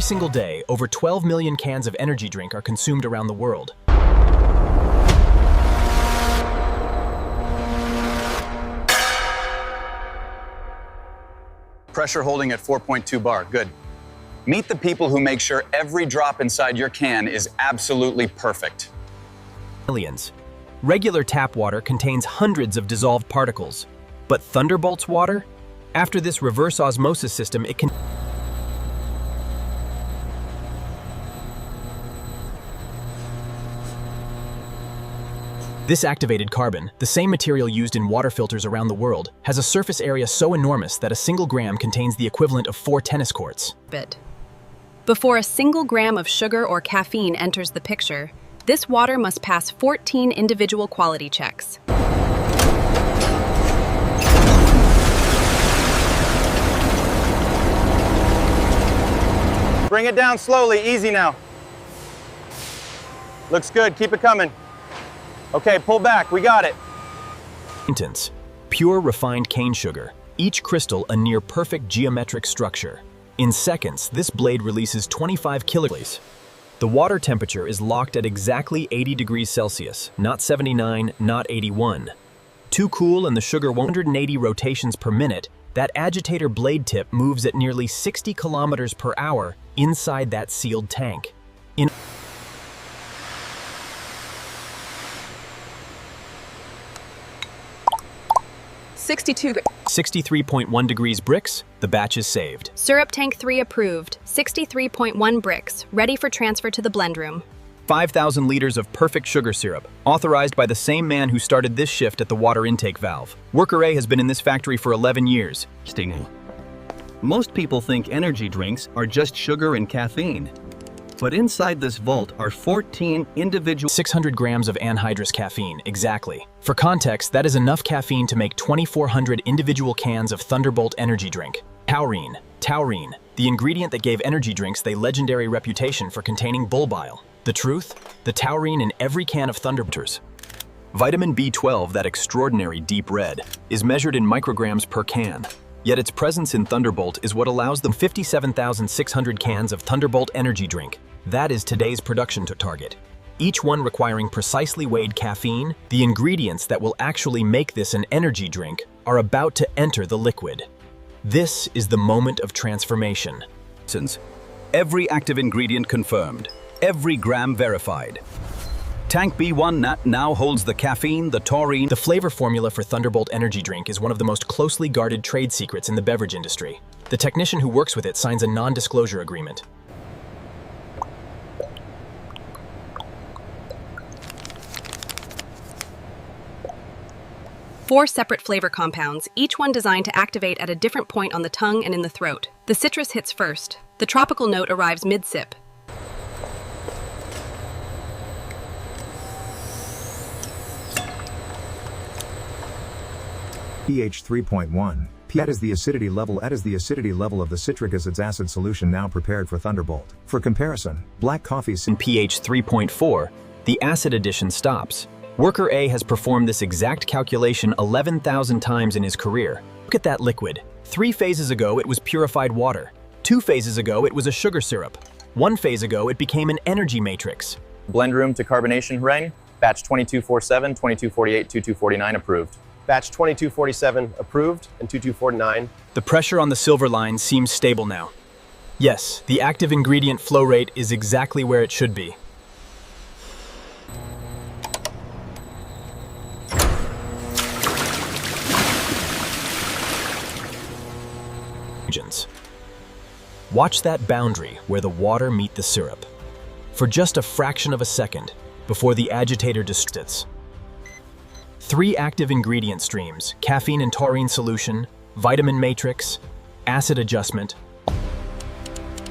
single day, over 12 million cans of energy drink are consumed around the world. Pressure holding at 4.2 bar, good. Meet the people who make sure every drop inside your can is absolutely perfect. Millions. Regular tap water contains hundreds of dissolved particles, but Thunderbolt's water? After this reverse osmosis system, it can... This activated carbon, the same material used in water filters around the world, has a surface area so enormous that a single gram contains the equivalent of 4 tennis courts. Before a single gram of sugar or caffeine enters the picture, this water must pass 14 individual quality checks. Bring it down slowly, easy now. Looks good, keep it coming. Okay, pull back, we got it. Pure refined cane sugar, each crystal a near perfect geometric structure. In seconds, this blade releases 25 kilograms. The water temperature is locked at exactly 80 degrees Celsius, not 79, not 81. Too cool and the sugar 180 rotations per minute, that agitator blade tip moves at nearly 60 kilometers per hour inside that sealed tank. In 63.1 degrees Brix, the batch is saved. Syrup tank 3 approved, 63.1 Brix, ready for transfer to the blend room. 5,000 liters of perfect sugar syrup, authorized by the same man who started this shift at the water intake valve. Worker A has been in this factory for 11 years. Most people think energy drinks are just sugar and caffeine. But inside this vault are 14 individual 600 grams of anhydrous caffeine, exactly. For context, that is enough caffeine to make 2,400 individual cans of Thunderbolt energy drink. Taurine, the ingredient that gave energy drinks their legendary reputation for containing bull bile. The truth? The taurine in every can of Thunderbolters. Vitamin B12, that extraordinary deep red, is measured in micrograms per can. Yet its presence in Thunderbolt is what allows them 57,600 cans of Thunderbolt energy drink. That is today's production target. Each one requiring precisely weighed caffeine, the ingredients that will actually make this an energy drink are about to enter the liquid. This is the moment of transformation. Every active ingredient confirmed, every gram verified. Tank B1 now holds the caffeine, the taurine. The flavor formula for Thunderbolt energy drink is one of the most closely guarded trade secrets in the beverage industry. The technician who works with it signs a non-disclosure agreement. Four separate flavor compounds, each one designed to activate at a different point on the tongue and in the throat. The citrus hits first. The tropical note arrives mid-sip. pH 3.1. That is the acidity level. That is the acidity level of the citric acid solution now prepared for Thunderbolt. For comparison, black coffee in pH 3.4, the acid addition stops. Worker A has performed this exact calculation 11,000 times in his career. Look at that liquid. 3 phases ago, it was purified water. 2 phases ago, it was a sugar syrup. 1 phase ago, it became an energy matrix. Blend room to carbonation ring, batch 2247, 2248, 2249 approved. Batch 2247 approved and 2249. The pressure on the silver line seems stable now. Yes, the active ingredient flow rate is exactly where it should be. Watch that boundary where the water meet the syrup. For just a fraction of a second, before the agitator distorts. 3 active ingredient streams, caffeine and taurine solution, vitamin matrix, acid adjustment.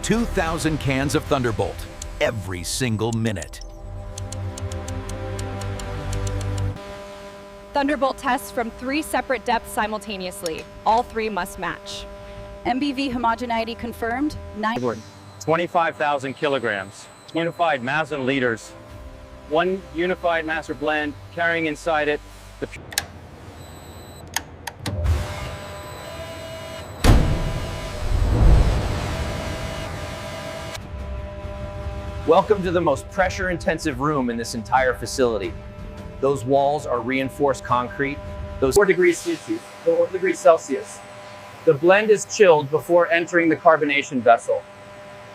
2,000 cans of Thunderbolt, every single minute. Thunderbolt tests from 3 separate depths simultaneously. All 3 must match. MBV homogeneity confirmed. 25,000 kilograms. Unified mass in liters. 1 unified master blend carrying inside it the Welcome to the most pressure-intensive room in this entire facility. Those walls are reinforced concrete. Those 4 degrees Celsius. The blend is chilled before entering the carbonation vessel.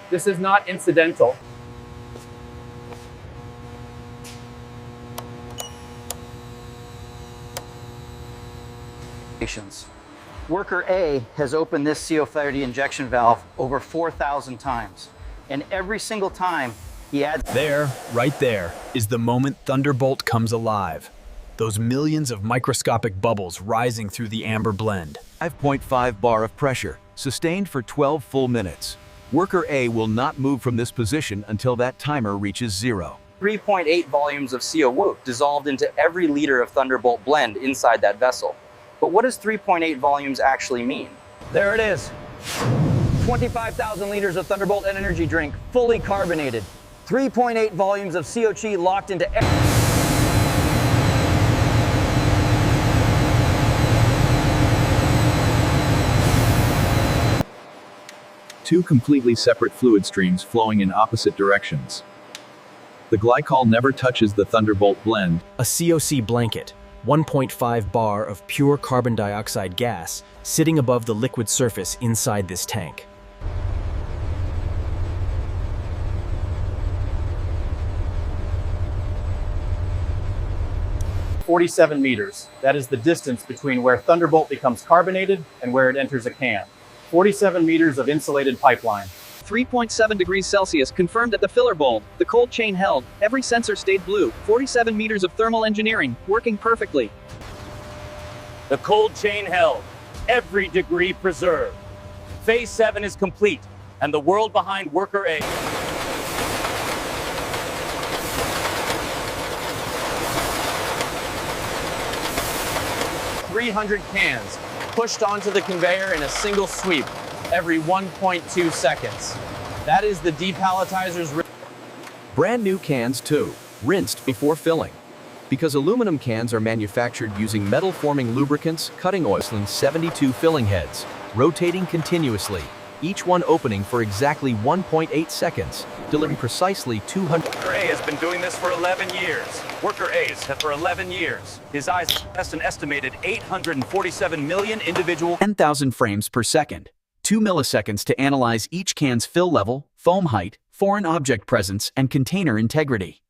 This is not incidental. Worker A has opened this CO₂ injection valve over 4,000 times, and every single time he adds. There, right there, is the moment Thunderbolt comes alive. Those millions of microscopic bubbles rising through the amber blend. 5.5 bar of pressure, sustained for 12 full minutes. Worker A will not move from this position until that timer reaches 0. 3.8 volumes of CO₂ dissolved into every liter of Thunderbolt blend inside that vessel. But what does 3.8 volumes actually mean? There it is. 25,000 liters of Thunderbolt energy drink, fully carbonated. 3.8 volumes of CO₂ locked into every... Two completely separate fluid streams flowing in opposite directions. The glycol never touches the Thunderbolt blend. A COC blanket, 1.5 bar of pure carbon dioxide gas sitting above the liquid surface inside this tank. .47 meters. That is the distance between where Thunderbolt becomes carbonated and where it enters a can. 47 meters of insulated pipeline. 3.7 degrees Celsius confirmed at the filler bowl. The cold chain held. Every sensor stayed blue. 47 meters of thermal engineering, working perfectly. The cold chain held. Every degree preserved. Phase 7 is complete, and the world behind Worker A. .300 cans pushed onto the conveyor in a single sweep every 1.2 seconds. That is the depalletizer's... Brand new cans too, rinsed before filling. Because aluminum cans are manufactured using metal-forming lubricants, cutting oils and 72 filling heads, rotating continuously, each one opening for exactly 1.8 seconds, delivering precisely 200... Worker A has been doing this for 11 years. Worker A's have for 11 years. His eyes test an estimated 847 million individual... 10,000 frames per second. 2 milliseconds to analyze each can's fill level, foam height, foreign object presence, and container integrity.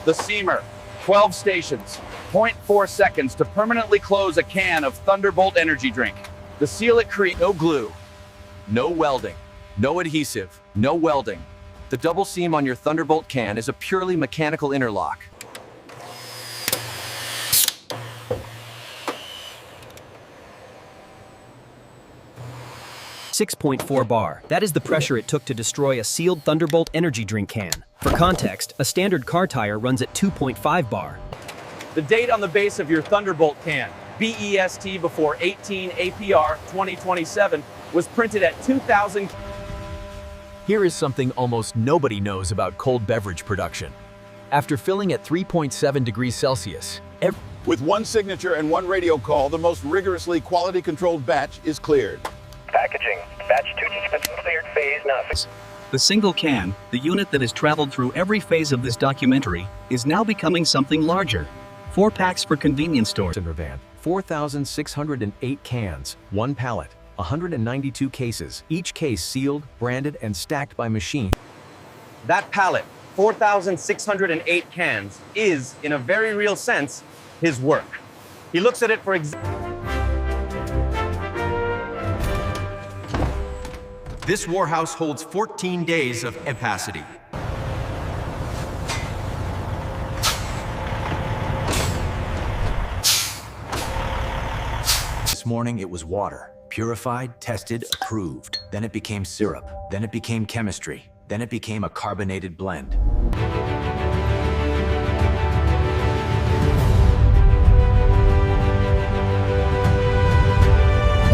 The seamer, 12 stations, 0.4 seconds to permanently close a can of Thunderbolt energy drink. The seal it creates no glue, no welding, no adhesive, no welding. The double seam on your Thunderbolt can is a purely mechanical interlock. .4 bar. That is the pressure it took to destroy a sealed Thunderbolt energy drink can. For context, a standard car tire runs at 2.5 bar. The date on the base of your Thunderbolt can, BEST before 18 APR 2027, was printed at 2000. Here is something almost nobody knows about cold beverage production. After filling at 3.7 degrees Celsius, with one signature and one radio call, the most rigorously quality-controlled batch is cleared. Packaging. Batch 2 has been cleared, phase nothing. The single can, the unit that has traveled through every phase of this documentary, is now becoming something larger. 4 packs for convenience stores. 4,608 cans, 1 pallet, 192 cases, each case sealed, branded, and stacked by machine. That pallet, 4,608 cans, is, in a very real sense, his work. He looks at it for This warehouse holds 14 days of capacity. This morning it was water, purified, tested, approved. Then it became syrup. Then it became chemistry. Then it became a carbonated blend.